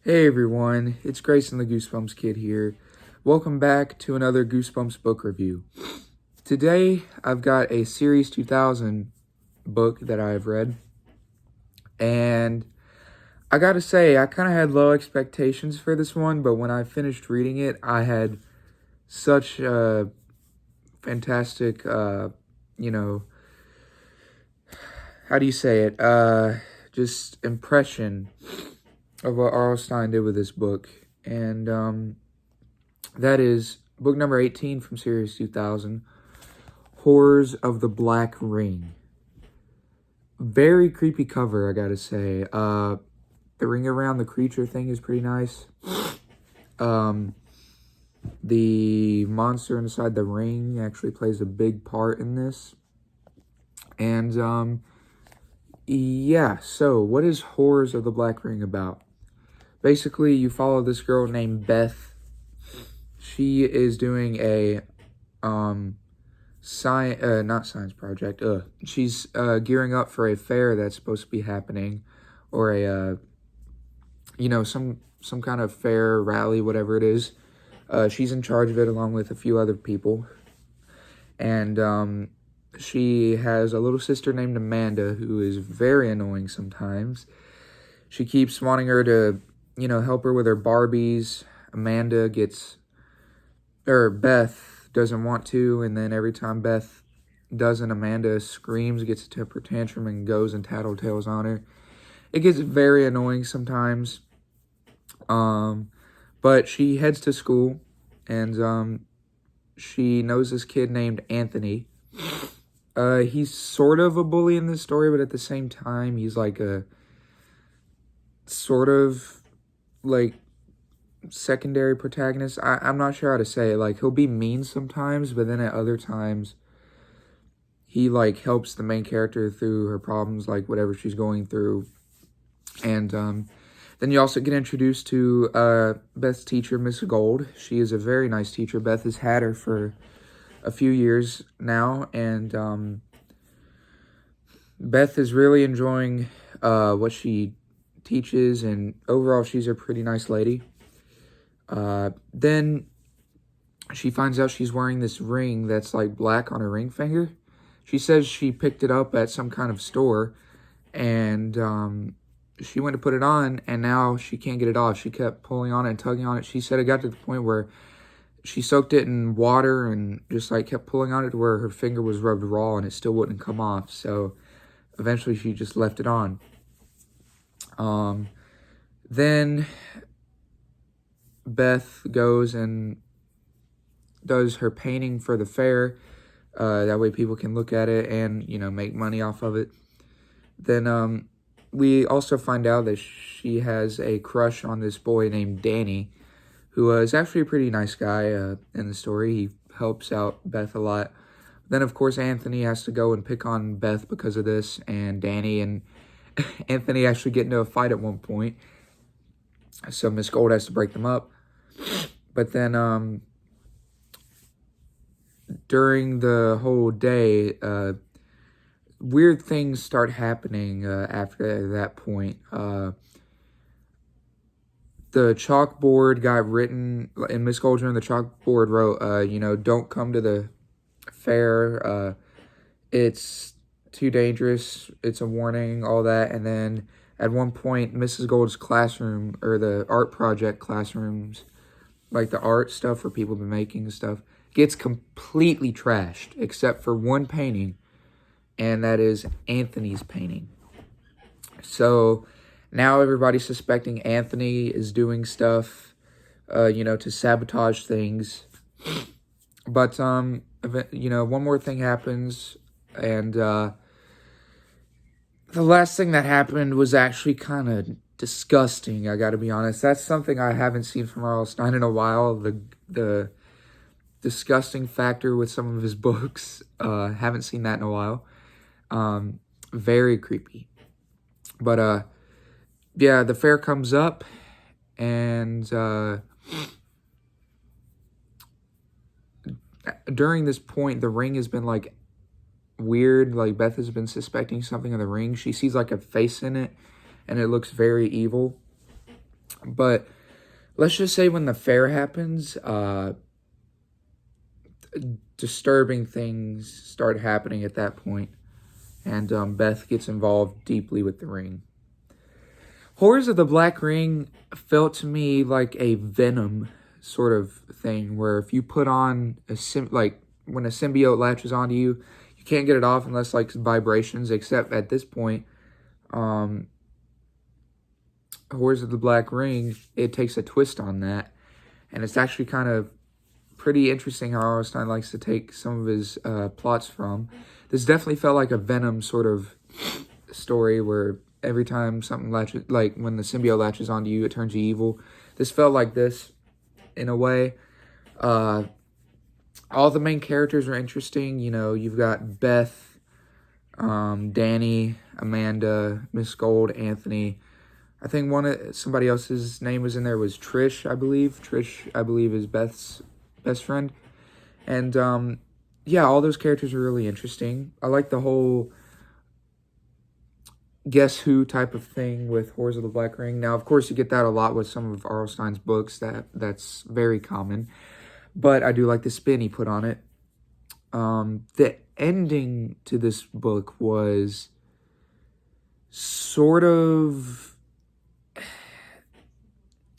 Hey everyone, it's Grayson the Goosebumps Kid here. Welcome back to another Goosebumps book review. Today I've got a Series 2000 book that I've read, and I gotta say, I kind of had low expectations for this one, but when I finished reading it, I had such a fantastic, how do you say it, just impression of what R.L. Stine did with this book, and that is book number 18 from Series 2000, Horrors of the Black Ring. Very creepy cover, I gotta say. The ring around the creature thing is pretty nice. The monster inside the ring actually plays a big part in this. And, yeah, so what is Horrors of the Black Ring about? Basically, you follow this girl named Beth. She is doing a, not science project, she's, gearing up for a fair that's supposed to be happening, or a, some kind of fair, rally, whatever it is. She's in charge of it along with a few other people, and, she has a little sister named Amanda who is very annoying sometimes. She keeps wanting her to, help her with her Barbies. Beth doesn't want to, and then every time Beth doesn't, Amanda screams, gets a temper tantrum, and goes and tattletales on her. It gets very annoying sometimes. But she heads to school, and she knows this kid named Anthony. He's sort of a bully in this story, but at the same time, he's like a sort of like secondary protagonist. I'm not sure how to say it. Like, he'll be mean sometimes, but then at other times, he like helps the main character through her problems, like whatever she's going through. And then you also get introduced to Beth's teacher, Miss Gold. She is a very nice teacher. Beth has had her for a few years now, and Beth is really enjoying what she teaches, and overall she's a pretty nice lady. Then she finds out she's wearing this ring that's like black on her ring finger. She says she picked it up at some kind of store, and she went to put it on, and now she can't get it off. She kept pulling on it and tugging on it. She said it got to the point where she soaked it in water and just like kept pulling on it to where her finger was rubbed raw and it still wouldn't come off. So eventually she just left it on. Then Beth goes and does her painting for the fair. That way people can look at it and, make money off of it. Then we also find out that she has a crush on this boy named Danny, who is actually a pretty nice guy in the story. He helps out Beth a lot. Then, of course, Anthony has to go and pick on Beth because of this, and Danny and Anthony actually get into a fight at one point. So Miss Gold has to break them up. But then during the whole day, weird things start happening after that point. The chalkboard got written, and Miss Goldner on the chalkboard wrote, don't come to the fair. It's too dangerous. It's a warning, all that. And then at one point, Mrs. Gold's classroom, or the art project classrooms, like the art stuff for people to be making and stuff, gets completely trashed, except for one painting, and that is Anthony's painting. So now everybody's suspecting Anthony is doing stuff, to sabotage things. But, one more thing happens, and the last thing that happened was actually kind of disgusting, I gotta be honest. That's something I haven't seen from R.L. Stine in a while, the disgusting factor with some of his books. Haven't seen that in a while. Very creepy. But, yeah, the fair comes up, and during this point, the ring has been, like, weird. Like, Beth has been suspecting something in the ring. She sees, like, a face in it, and it looks very evil. But let's just say when the fair happens, disturbing things start happening at that point, and Beth gets involved deeply with the ring. Horrors of the Black Ring felt to me like a Venom sort of thing, where if you put on like when a symbiote latches onto you, you can't get it off unless like vibrations. Except at this point, Horrors of the Black Ring, it takes a twist on that, and it's actually kind of pretty interesting how Arlstein likes to take some of his plots from. This definitely felt like a Venom sort of story where every time something latches, like when the symbiote latches onto you, it turns you evil. This felt like this in a way. All the main characters are interesting. You know, you've got Beth, Danny, Amanda, Miss Gold, Anthony. I think somebody else's name was in there was Trish, I believe. Trish, I believe, is Beth's best friend. And yeah, all those characters are really interesting. I like the whole Guess Who type of thing with Horrors of the Black Ring. Now, of course, you get that a lot with some of Arlstein's books. That's very common. But I do like the spin he put on it. The ending to this book was sort of,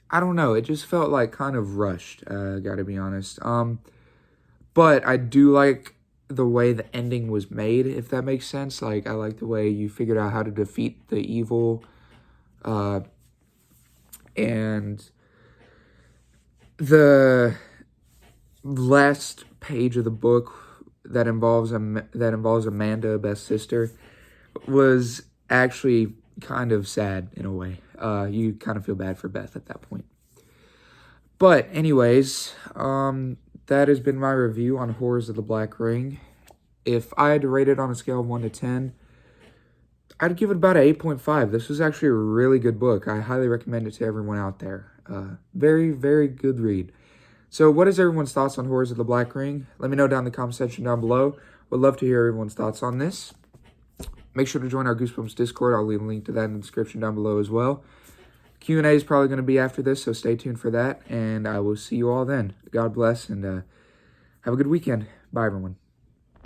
I don't know, it just felt like kind of rushed, gotta be honest. But I do like the way the ending was made, if that makes sense. Like, I like the way you figured out how to defeat the evil, and the last page of the book that involves Amanda, Beth's sister, was actually kind of sad in a way. You kind of feel bad for Beth at that point. But anyways, that has been my review on Horrors of the Black Ring. If I had to rate it on a scale of 1 to 10, I'd give it about an 8.5. This was actually a really good book. I highly recommend it to everyone out there. Very, very good read. So what is everyone's thoughts on Horrors of the Black Ring? Let me know down in the comment section down below. Would love to hear everyone's thoughts on this. Make sure to join our Goosebumps Discord. I'll leave a link to that in the description down below as well. Q&A is probably going to be after this, so stay tuned for that. And I will see you all then. God bless, and have a good weekend. Bye, everyone.